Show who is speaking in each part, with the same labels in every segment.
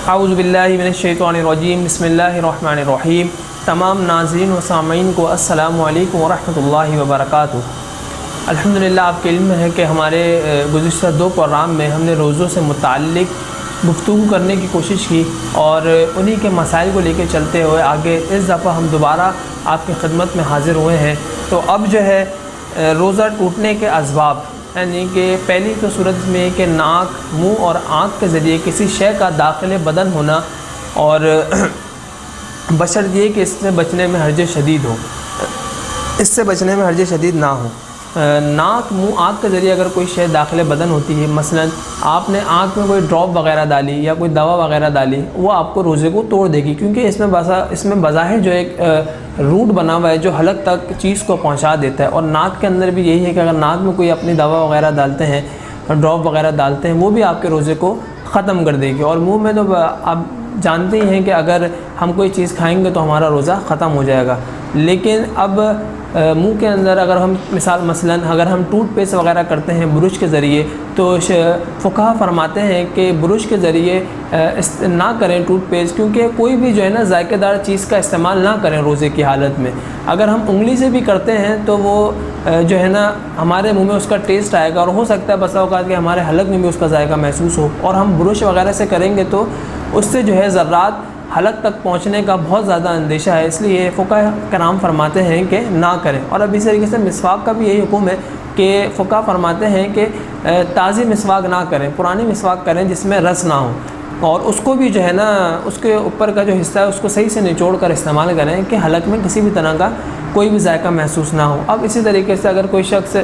Speaker 1: اعوذ باللہ من الشیطان الرجیم، بسم اللہ الرحمن الرحیم۔ تمام ناظرین و سامعین کو السلام علیکم ورحمۃ اللہ وبرکاتہ۔ الحمدللہ آپ کے علم میں ہے کہ ہمارے گزشتہ 2 پروگرام میں ہم نے روزوں سے متعلق گفتگو کرنے کی کوشش کی اور انہی کے مسائل کو لے کے چلتے ہوئے آگے اس دفعہ ہم دوبارہ آپ کی خدمت میں حاضر ہوئے ہیں۔ تو اب جو ہے روزہ ٹوٹنے کے اسباب، یعنی کہ پہلی تو صورت میں کہ ناک، منہ اور آنکھ کے ذریعے کسی شے کا داخل بدن ہونا، اور بشرط یہ کہ اس سے بچنے میں حرج شدید ہو، اس سے بچنے میں حرج شدید نہ ہو۔ ناک، منہ، آنکھ کے ذریعے اگر کوئی شے داخل بدن ہوتی ہے، مثلا آپ نے آنکھ میں کوئی ڈراپ وغیرہ ڈالی یا کوئی دوا وغیرہ ڈالی، وہ آپ کو روزے کو توڑ دے گی، کیونکہ اس میں بظاہر جو ایک روٹ بنا ہوا ہے جو حلق تک چیز کو پہنچا دیتا ہے۔ اور ناک کے اندر بھی یہی ہے کہ اگر ناک میں کوئی اپنی دوا وغیرہ ڈالتے ہیں، ڈراپ وغیرہ ڈالتے ہیں، وہ بھی آپ کے روزے کو ختم کر دے گی۔ اور منہ میں تو آپ جانتے ہی ہیں کہ اگر ہم کوئی چیز کھائیں گے تو ہمارا روزہ ختم ہو جائے گا۔ لیکن اب منہ کے اندر اگر ہم مثلا اگر ہم ٹوتھ پیسٹ وغیرہ کرتے ہیں برش کے ذریعے، تو فقہا فرماتے ہیں کہ برش کے ذریعے نہ کریں ٹوتھ پیسٹ، کیونکہ کوئی بھی جو ہے نا ذائقہ دار چیز کا استعمال نہ کریں روزے کی حالت میں۔ اگر ہم انگلی سے بھی کرتے ہیں تو وہ جو ہے نا ہمارے منہ میں اس کا ٹیسٹ آئے گا، اور ہو سکتا ہے بسا اوقات کہ ہمارے حلق میں بھی اس کا ذائقہ محسوس ہو، اور ہم برش وغیرہ سے کریں گے تو اس سے جو ہے ذرات حلق تک پہنچنے کا بہت زیادہ اندیشہ ہے، اس لیے فقہاء کرام فرماتے ہیں کہ نہ کریں۔ اور اب اسی طریقے سے مسواک کا بھی یہی حکم ہے کہ فقہاء فرماتے ہیں کہ تازی مسواک نہ کریں، پرانی مسواک کریں جس میں رس نہ ہو، اور اس کو بھی جو ہے نا اس کے اوپر کا جو حصہ ہے اس کو صحیح سے نچوڑ کر استعمال کریں کہ حلق میں کسی بھی طرح کا کوئی بھی ذائقہ محسوس نہ ہو۔ اب اسی طریقے سے اگر کوئی شخص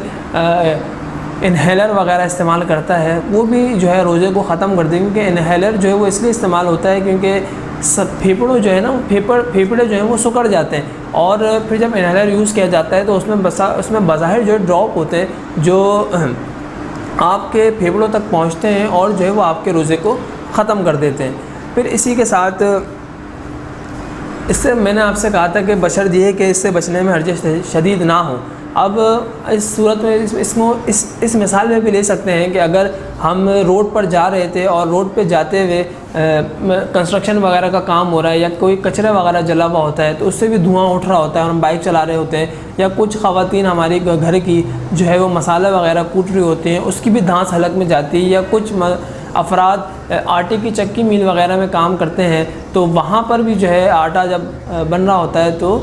Speaker 1: انہیلر وغیرہ استعمال کرتا ہے، وہ بھی جو ہے روزے کو ختم کر دیں، کیونکہ انہیلر جو ہے وہ اس لیے استعمال ہوتا ہے کیونکہ پھیپھڑوں جو ہے نا پھیپھڑے جو ہیں وہ سکڑ جاتے ہیں، اور پھر جب انہیلر یوز کیا جاتا ہے تو اس میں بظاہر جو ڈراپ ہوتے ہیں جو آپ کے پھیپھڑوں تک پہنچتے ہیں اور جو ہے وہ آپ کے روزے کو ختم کر دیتے ہیں۔ پھر اسی کے ساتھ اس سے میں نے آپ سے کہا تھا کہ بشرط یہ ہے کہ اس سے بچنے میں حرج شدید نہ ہو۔ اب اس صورت میں اس مثال میں بھی لے سکتے ہیں کہ اگر ہم روڈ پر جا رہے تھے اور روڈ پہ جاتے ہوئے کنسٹرکشن وغیرہ کا کام ہو رہا ہے یا کوئی کچرا وغیرہ جلا ہوا ہوتا ہے تو اس سے بھی دھواں اٹھ رہا ہوتا ہے، اور ہم بائک چلا رہے ہوتے ہیں، یا کچھ خواتین ہماری گھر کی جو ہے وہ مسالہ وغیرہ کوٹ رہی ہوتی ہیں، اس کی بھی دھانس حلق میں جاتی ہے، یا کچھ افراد آٹے کی چکی میل وغیرہ میں کام کرتے ہیں تو وہاں پر بھی جو ہے آٹا جب بن رہا ہوتا ہے تو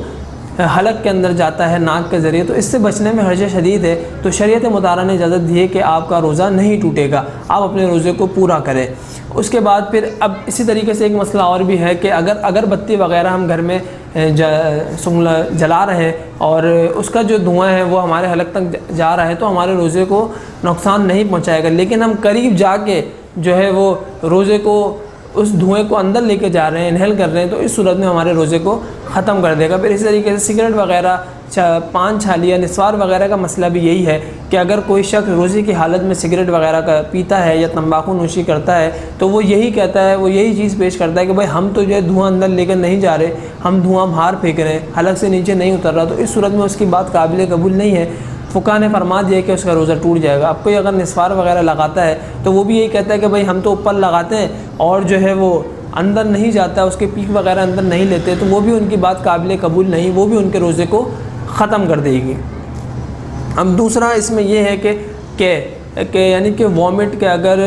Speaker 1: حلق کے اندر جاتا ہے ناک کے ذریعے، تو اس سے بچنے میں حرج شدید ہے۔ تو شریعت مطالعہ نے اجازت دی ہے کہ آپ کا روزہ نہیں ٹوٹے گا، آپ اپنے روزے کو پورا کریں۔ اس کے بعد پھر اب اسی طریقے سے ایک مسئلہ اور بھی ہے کہ اگر اگربتی وغیرہ ہم گھر میں جلا رہے ہیں اور اس کا جو دھواں ہے وہ ہمارے حلق تک جا رہا ہے تو ہمارے روزے کو نقصان نہیں پہنچائے گا، لیکن ہم قریب جا کے جو ہے وہ روزے کو اس دھوئیں کو اندر لے کے جا رہے ہیں، انہیل کر رہے ہیں، تو اس صورت میں ہمارے روزے کو ختم کر دے گا۔ پھر اسی طریقے سے سگریٹ وغیرہ، پان چھالی یا نسوار وغیرہ کا مسئلہ بھی یہی ہے کہ اگر کوئی شخص روزے کی حالت میں سگریٹ وغیرہ کا پیتا ہے یا تمباکو نوشی کرتا ہے تو وہ یہی کہتا ہے، وہ یہی چیز پیش کرتا ہے کہ بھائی ہم تو جو ہے دھواں اندر لے کر نہیں جا رہے، ہم دھواں باہر پھینک رہے ہیں، حلق سے نیچے نہیں اتر رہا، تو اس صورت میں اس کی بات قابل قبول نہیں ہے۔ فقہاء نے فرما دیا کہ اس کا روزہ ٹوٹ جائے گا۔ اب کوئی اگر نسوار وغیرہ لگاتا ہے تو وہ بھی یہی کہتا ہے کہ بھائی ہم تو اوپر لگاتے ہیں اور جو ہے وہ اندر نہیں جاتا، اس کے پیک وغیرہ اندر نہیں لیتے، تو وہ بھی ان کی بات قابل قبول نہیں، وہ بھی ان کے روزے کو ختم کر دے گی۔ اب دوسرا اس میں یہ ہے کہ یعنی کہ وامٹ، کہ اگر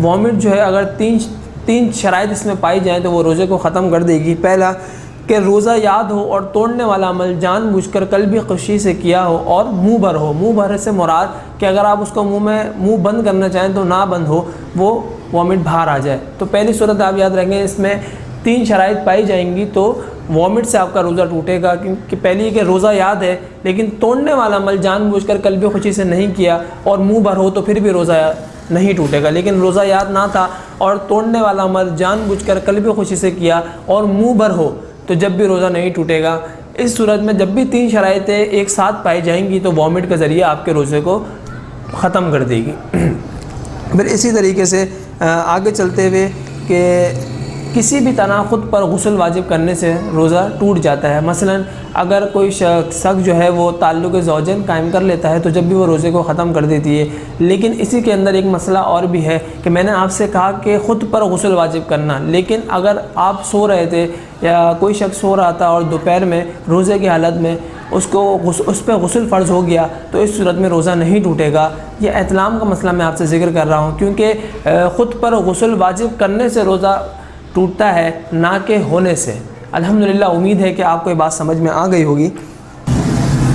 Speaker 1: وامٹ جو ہے اگر تین شرائط اس میں پائی جائیں تو وہ روزے کو ختم کر دے گی۔ پہلا کہ روزہ یاد ہو اور توڑنے والا عمل جان بوجھ کر قلبی خوشی سے کیا ہو اور منہ بھر ہو۔ منہ بھر سے مراد کہ اگر آپ اس کو منہ بند کرنا چاہیں تو نہ بند ہو، وہ وامٹ باہر آ جائے۔ تو پہلی صورت آپ یاد رکھیں، اس میں 3 شرائط پائی جائیں گی تو وامٹ سے آپ کا روزہ ٹوٹے گا، کہ پہلی کہ روزہ یاد ہے لیکن توڑنے والا عمل جان بوجھ کر قلبی خوشی سے نہیں کیا، اور منہ بھر ہو تو پھر بھی روزہ نہیں ٹوٹے گا۔ لیکن روزہ یاد نہ تھا اور توڑنے والا عمل جان بوجھ کر قلبی خوشی سے کیا اور منہ بھر ہو تو جب بھی روزہ نہیں ٹوٹے گا۔ اس صورت میں جب بھی 3 شرائطیں ایک ساتھ پائی جائیں گی تو وامٹ کے ذریعے آپ کے روزے کو ختم کر دے گی۔ پھر اسی طریقے سے آگے چلتے ہوئے کہ کسی بھی طرح خود پر غسل واجب کرنے سے روزہ ٹوٹ جاتا ہے۔ مثلا اگر کوئی شخص جو ہے وہ تعلق زوجین قائم کر لیتا ہے تو جب بھی وہ روزے کو ختم کر دیتی ہے، لیکن اسی کے اندر ایک مسئلہ اور بھی ہے کہ میں نے آپ سے کہا کہ خود پر غسل واجب کرنا، لیکن اگر آپ سو رہے تھے یا کوئی شخص سو رہا تھا اور دوپہر میں روزے کی حالت میں اس پہ غسل فرض ہو گیا تو اس صورت میں روزہ نہیں ٹوٹے گا۔ یہ احتلام کا مسئلہ میں آپ سے ذکر کر رہا ہوں، کیونکہ خود پر غسل واجب کرنے سے روزہ ٹوٹتا ہے، نہ کہ ہونے سے۔ الحمدللہ امید ہے کہ آپ کو یہ بات سمجھ میں آ گئی ہوگی۔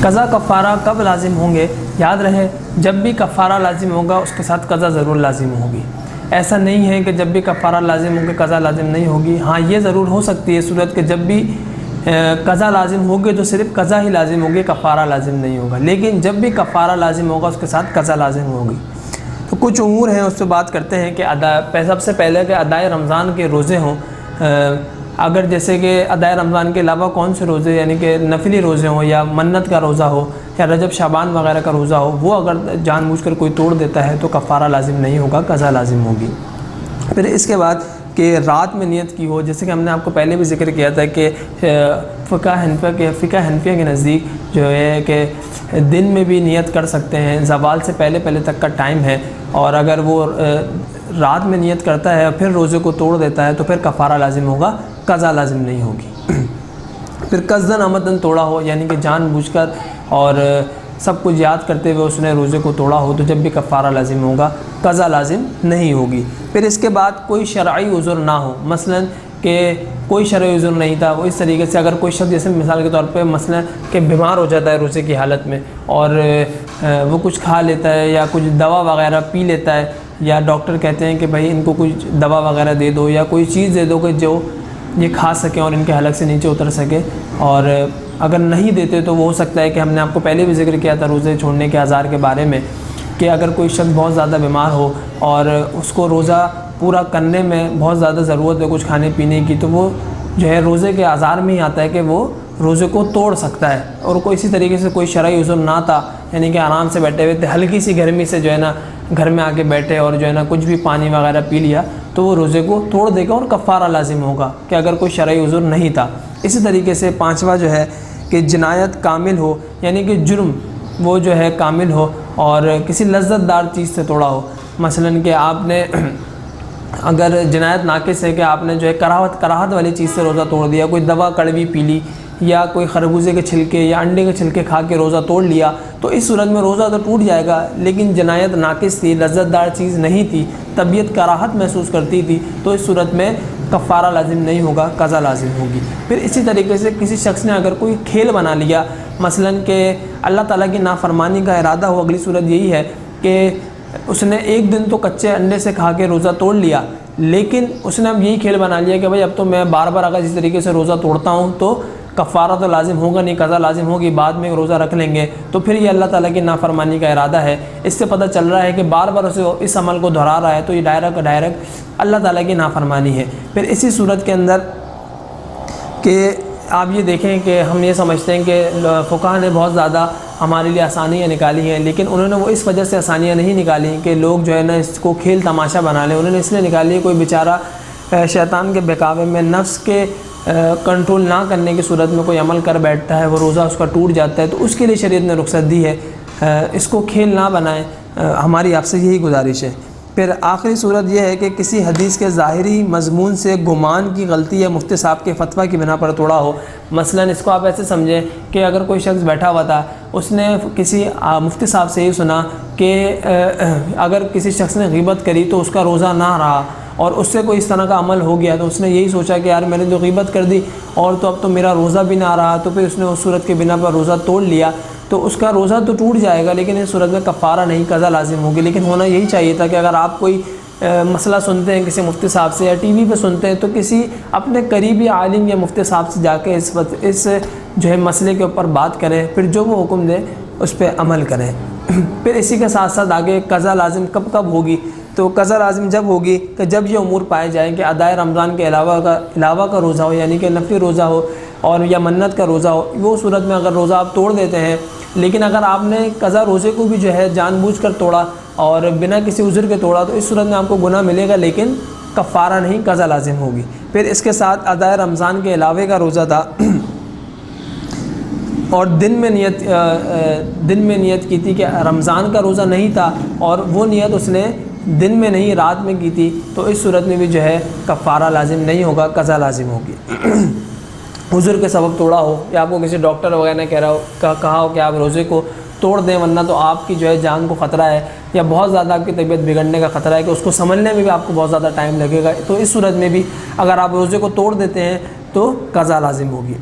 Speaker 1: قضا کفارہ کب لازم ہوں گے؟ یاد رہے جب بھی کفارہ لازم ہوگا اس کے ساتھ قضا ضرور لازم ہوگی۔ ایسا نہیں ہے کہ جب بھی کفارہ لازم ہوگا قضا لازم نہیں ہوگی۔ ہاں یہ ضرور ہو سکتی ہے صورت کہ جب بھی قضا لازم ہوگی تو صرف قضا ہی لازم ہوگی، کفارہ لازم نہیں ہوگا، لیکن جب بھی کفارہ لازم ہوگا اس کے ساتھ قضا لازم ہوگی۔ تو کچھ امور ہیں اس پہ بات کرتے ہیں کہ سب سے پہلے کہ ادائے رمضان کے روزے ہوں، اگر جیسے کہ ادائے رمضان کے علاوہ کون سے روزے یعنی کہ نفلی روزے ہوں یا منت کا روزہ ہو یا رجب شعبان وغیرہ کا روزہ ہو، وہ اگر جان بوجھ کر کوئی توڑ دیتا ہے تو کفارہ لازم نہیں ہوگا، قضا لازم ہوگی۔ پھر اس کے بعد کہ رات میں نیت کی ہو، جیسے کہ ہم نے آپ کو پہلے بھی ذکر کیا تھا کہ فقہ حنفیہ کے نزدیک جو ہے کہ دن میں بھی نیت کر سکتے ہیں، زوال سے پہلے تک کا ٹائم ہے، اور اگر وہ رات میں نیت کرتا ہے اور پھر روزے کو توڑ دیتا ہے تو پھر کفارہ لازم ہوگا، قضا لازم نہیں ہوگی۔ پھر قصداً عمدن توڑا ہو یعنی کہ جان بوجھ کر اور سب کچھ یاد کرتے ہوئے اس نے روزے کو توڑا ہو تو جب بھی کفارہ لازم ہوگا، قضا لازم نہیں ہوگی۔ پھر اس کے بعد کوئی شرعی عذر نہ ہو، مثلا کہ کوئی شرعی عذر نہیں تھا، وہ اس طریقے سے اگر کوئی شخص جیسے مثال کے طور پہ مثلا کہ بیمار ہو جاتا ہے روزے کی حالت میں اور وہ کچھ کھا لیتا ہے یا کچھ دوا وغیرہ پی لیتا ہے، یا ڈاکٹر کہتے ہیں کہ بھائی ان کو کچھ دوا وغیرہ دے دو یا کوئی چیز دے دو کہ جو یہ کھا سکیں اور ان کے حلق سے نیچے اتر سکے، اور اگر نہیں دیتے تو وہ ہو سکتا ہے کہ ہم نے آپ کو پہلے بھی ذکر کیا تھا روزے چھوڑنے کے اعذار کے بارے میں کہ اگر کوئی شخص بہت زیادہ بیمار ہو اور اس کو روزہ پورا کرنے میں بہت زیادہ ضرورت ہے کچھ کھانے پینے کی، تو وہ جو ہے روزے کے اعذار میں ہی آتا ہے کہ وہ روزے کو توڑ سکتا ہے۔ اور کوئی اسی طریقے سے کوئی شرعی عذر نہ تھا یعنی کہ آرام سے بیٹھے ہوئے تھے، ہلکی سی گرمی سے جو ہے نا گھر میں آ کے بیٹھے اور جو ہے نا کچھ بھی پانی وغیرہ پی لیا تو وہ روزے کو توڑ دے گا اور کفارہ لازم ہوگا کہ اگر کوئی شرعی عذر نہیں تھا۔ اسی طریقے سے پانچواں جو ہے کہ جنایت کامل ہو یعنی کہ جرم وہ جو ہے کامل ہو اور کسی لذت دار چیز سے توڑا ہو، مثلا کہ آپ نے اگر جنایت ناقص ہے کہ آپ نے جو ہے کراہت والی چیز سے روزہ توڑ دیا، کوئی دوا کڑوی پی لی یا کوئی خربوزے کے چھلکے یا انڈے کے چھلکے کھا کے روزہ توڑ لیا تو اس صورت میں روزہ تو ٹوٹ جائے گا، لیکن جنایت ناقص تھی، لذت دار چیز نہیں تھی، طبیعت کراہت محسوس کرتی تھی تو اس صورت میں کفارہ لازم نہیں ہوگا، قضا لازم ہوگی۔ پھر اسی طریقے سے کسی شخص نے اگر کوئی کھیل بنا لیا، مثلا کہ اللہ تعالیٰ کی نافرمانی کا ارادہ ہو، اگلی صورت یہی ہے کہ اس نے ایک دن تو کچے انڈے سے کھا کے روزہ توڑ لیا، لیکن اس نے اب یہی کھیل بنا لیا کہ بھائی اب تو میں بار بار اگر اس طریقے سے روزہ توڑتا ہوں تو کفارہ تو لازم ہوگا نہیں، قضا لازم ہوگی، بعد میں روزہ رکھ لیں گے، تو پھر یہ اللہ تعالیٰ کی نافرمانی کا ارادہ ہے۔ اس سے پتہ چل رہا ہے کہ بار بار اسے اس عمل کو دہرا رہا ہے تو یہ ڈائریکٹ اللہ تعالیٰ کی نافرمانی ہے۔ پھر اسی صورت کے اندر کہ آپ یہ دیکھیں کہ ہم یہ سمجھتے ہیں کہ فقہا نے بہت زیادہ ہمارے لیے آسانیاں نکالی ہیں، لیکن انہوں نے وہ اس وجہ سے آسانیاں نہیں نکالی کہ لوگ جو ہے نا اس کو کھیل تماشا بنا لیں، انہوں نے اس لیے نکالی ہے کوئی بیچارہ شیطان کے بہکاوے میں نفس کے کنٹرول نہ کرنے کی صورت میں کوئی عمل کر بیٹھتا ہے، وہ روزہ اس کا ٹوٹ جاتا ہے، تو اس کے لیے شریعت نے رخصت دی ہے، اس کو کھیل نہ بنائیں، ہماری آپ سے یہی گزارش ہے۔ پھر آخری صورت یہ ہے کہ کسی حدیث کے ظاہری مضمون سے گمان کی غلطی یا مفتی صاحب کے فتویٰ کی بنا پر توڑا ہو، مثلا اس کو آپ ایسے سمجھیں کہ اگر کوئی شخص بیٹھا ہوا تھا، اس نے کسی مفتی صاحب سے یہ سنا کہ اگر کسی شخص نے غیبت کری تو اس کا روزہ نہ رہا، اور اس سے کوئی اس طرح کا عمل ہو گیا تو اس نے یہی سوچا کہ یار میں نے جو غیبت کر دی اور تو اب تو میرا روزہ بھی نہ رہا، تو پھر اس نے اس صورت کے بنا پر روزہ توڑ لیا، تو اس کا روزہ تو ٹوٹ جائے گا لیکن اس صورت میں کفارہ نہیں، قضا لازم ہوگی۔ لیکن ہونا یہی چاہیے تھا کہ اگر آپ کوئی مسئلہ سنتے ہیں کسی مفتی صاحب سے یا ٹی وی پہ سنتے ہیں تو کسی اپنے قریبی عالم یا مفتی صاحب سے جا کے اس جو ہے مسئلے کے اوپر بات کریں، پھر جو وہ حکم دے اس پہ عمل کریں۔ پھر اسی کے ساتھ ساتھ آگے قضا لازم کب ہوگی، تو قضا لازم جب ہوگی کہ جب یہ امور پائے جائیں کہ ادائے رمضان کے علاوہ کا روزہ ہو یعنی کہ نفلی روزہ ہو اور یا منت کا روزہ ہو، وہ صورت میں اگر روزہ آپ توڑ دیتے ہیں، لیکن اگر آپ نے قضا روزے کو بھی جو ہے جان بوجھ کر توڑا اور بنا کسی عذر کے توڑا تو اس صورت میں آپ کو گناہ ملے گا لیکن کفارہ نہیں قضا لازم ہوگی۔ پھر اس کے ساتھ ادائے رمضان کے علاوہ کا روزہ تھا اور دن میں نیت کی تھی کہ رمضان کا روزہ نہیں تھا اور وہ نیت اس نے دن میں نہیں رات میں کی تھی، تو اس صورت میں بھی جو ہے کفارہ لازم نہیں ہوگا، قضا لازم ہوگی۔ عذر کے سبب توڑا ہو یا آپ کو کسی ڈاکٹر وغیرہ نے کہا ہو کہ آپ روزے کو توڑ دیں ورنہ تو آپ کی جو ہے جان کو خطرہ ہے، یا بہت زیادہ آپ کی طبیعت بگڑنے کا خطرہ ہے کہ اس کو سمجھنے میں بھی آپ کو بہت زیادہ ٹائم لگے گا، تو اس صورت میں بھی اگر آپ روزے کو توڑ دیتے ہیں تو قضا لازم ہوگی۔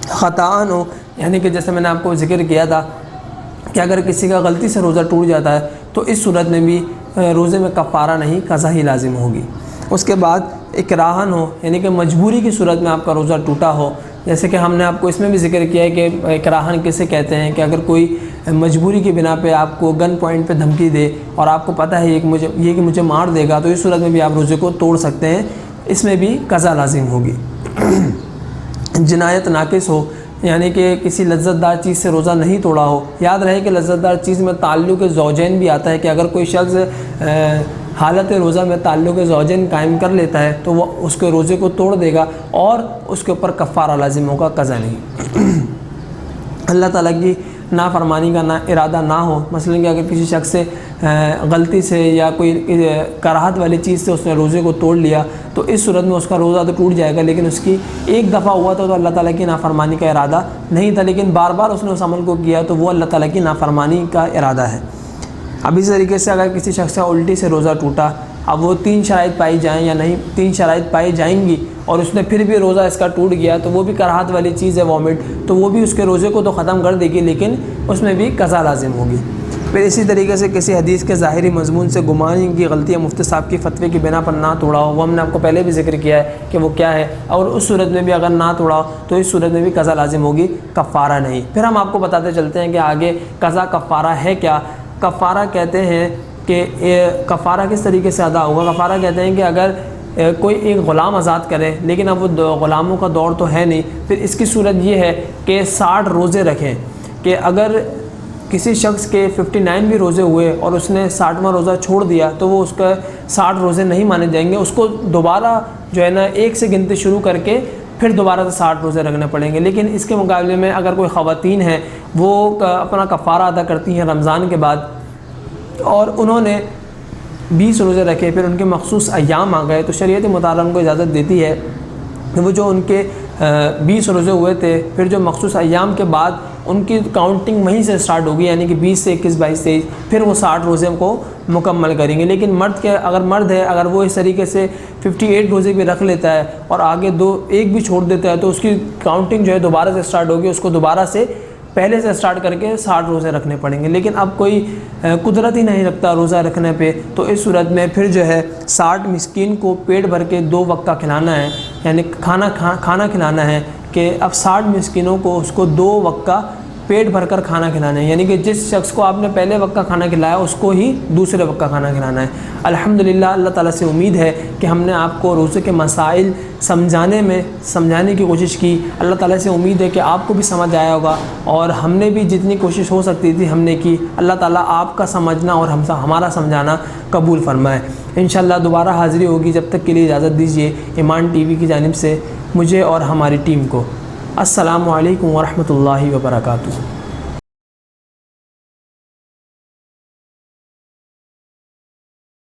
Speaker 1: خطاً ہو، یعنی کہ جیسے میں نے آپ کو ذکر کیا تھا کہ اگر کسی کا غلطی سے روزہ ٹوٹ جاتا ہے تو اس صورت میں بھی روزے میں کفارہ نہیں، قضا ہی لازم ہوگی۔ اس کے بعد اکراہن ہو، یعنی کہ مجبوری کی صورت میں آپ کا روزہ ٹوٹا ہو، جیسے کہ ہم نے آپ کو اس میں بھی ذکر کیا ہے کہ اکراہن کسے کہتے ہیں، کہ اگر کوئی مجبوری کی بنا پہ آپ کو گن پوائنٹ پہ دھمکی دے اور آپ کو پتہ ہے کہ مجھے مار دے گا، تو اس صورت میں بھی آپ روزے کو توڑ سکتے ہیں، اس میں بھی قضا لازم ہوگی۔ جنایت ناقص ہو، یعنی کہ کسی لذت دار چیز سے روزہ نہیں توڑا ہو۔ یاد رہے کہ لذت دار چیز میں تعلق زوجین بھی آتا ہے کہ اگر کوئی شخص حالت روزہ میں تعلق زوجین قائم کر لیتا ہے تو وہ اس کے روزے کو توڑ دے گا اور اس کے اوپر کفارہ لازم ہوگا، قضا نہیں۔ اللہ تعالیٰ کی نافرمانی کا ارادہ نہ ہو، مثلا کہ اگر کسی شخص سے غلطی سے یا کوئی کراہت والی چیز سے اس نے روزے کو توڑ لیا تو اس صورت میں اس کا روزہ تو ٹوٹ جائے گا، لیکن اس کی ایک دفعہ ہوا تھا تو اللہ تعالیٰ کی نافرمانی کا ارادہ نہیں تھا، لیکن بار بار اس نے اس عمل کو کیا تو وہ اللہ تعالیٰ کی نافرمانی کا ارادہ ہے۔ اب اس طریقے سے اگر کسی شخص کا الٹی سے روزہ ٹوٹا، اب وہ 3 شرائط پائی جائیں یا نہیں، 3 شرائط پائی جائیں گی اور اس نے پھر بھی روزہ اس کا ٹوٹ گیا تو وہ بھی کراہت والی چیز ہے وامٹ، تو وہ بھی اس کے روزے کو تو ختم کر دے گی، لیکن اس میں بھی قضا لازم ہوگی۔ پھر اسی طریقے سے کسی حدیث کے ظاہری مضمون سے گمان کی غلطی یا مفتی صاحب کی فتوے کی بنا پر نہ توڑا ہو، وہ ہم نے آپ کو پہلے بھی ذکر کیا ہے کہ وہ کیا ہے، اور اس صورت میں بھی اگر نہ توڑا ہو تو اس صورت میں بھی قضا لازم ہوگی، کفارہ نہیں۔ پھر ہم آپ کو بتاتے چلتے ہیں کہ آگے قضا کفارہ ہے کیا۔ کفارہ کہتے ہیں کہ کفارہ کس طریقے سے ادا ہوگا۔ کفارہ کہتے ہیں کہ اگر کوئی ایک غلام آزاد کرے لیکن اب وہ غلاموں کا دور تو ہے نہیں، پھر اس کی صورت یہ ہے کہ 60 روزے رکھیں، کہ اگر کسی شخص کے 59 بھی روزے ہوئے اور اس نے 60واں روزہ چھوڑ دیا تو وہ اس کا 60 روزے نہیں مانے جائیں گے، اس کو دوبارہ جو ہے نا 1 سے گنتی شروع کر کے پھر دوبارہ سے 60 روزے رکھنے پڑیں گے۔ لیکن اس کے مقابلے میں اگر کوئی خواتین ہیں وہ اپنا کفارہ ادا کرتی ہیں رمضان کے بعد اور انہوں نے 20 روزے رکھے، پھر ان کے مخصوص ایام آ گئے، تو شریعت مطالعہ ان کو اجازت دیتی ہے کہ وہ جو ان کے 20 روزے ہوئے تھے پھر جو مخصوص ایام کے بعد ان کی کاؤنٹنگ وہیں سے سٹارٹ ہوگی، یعنی کہ 20 سے 21 22 23 پھر وہ 60 روزے کو مکمل کریں گے۔ لیکن اگر مرد ہے اگر وہ اس طریقے سے 58 روزے بھی رکھ لیتا ہے اور آگے 1 بھی چھوڑ دیتا ہے تو اس کی کاؤنٹنگ جو ہے دوبارہ سے سٹارٹ ہوگی، اس کو دوبارہ سے پہلے سے سٹارٹ کر کے 60 روزے رکھنے پڑیں گے۔ لیکن اب کوئی قدرت ہی نہیں رکھتا روزہ رکھنے پہ، تو اس صورت میں پھر جو ہے 60 مسکین کو پیٹ بھر کے 2 وقت کا کھلانا ہے، یعنی کھانا کھلانا ہے، کہ اب 60 مسکینوں کو اس کو 2 وقت کا پیٹ بھر کر کھانا کھلانا ہے، یعنی کہ جس شخص کو آپ نے پہلے وقت کا کھانا کھلایا اس کو ہی دوسرے وقت کا کھانا کھلانا ہے۔ الحمدللہ اللہ تعالیٰ سے امید ہے کہ ہم نے آپ کو روزے کے مسائل سمجھانے کی کوشش کی۔ اللہ تعالیٰ سے امید ہے کہ آپ کو بھی سمجھ آیا ہوگا اور ہم نے بھی جتنی کوشش ہو سکتی تھی ہم نے کی۔ اللہ تعالیٰ آپ کا سمجھنا اور ہمارا سمجھانا قبول فرمائے۔ انشاءاللہ دوبارہ حاضری ہوگی، جب تک کے لیے اجازت دیجیے ایمان ٹی وی کی جانب سے مجھے اور ہماری ٹیم کو۔ السلام علیکم ورحمۃ اللہ وبرکاتہ۔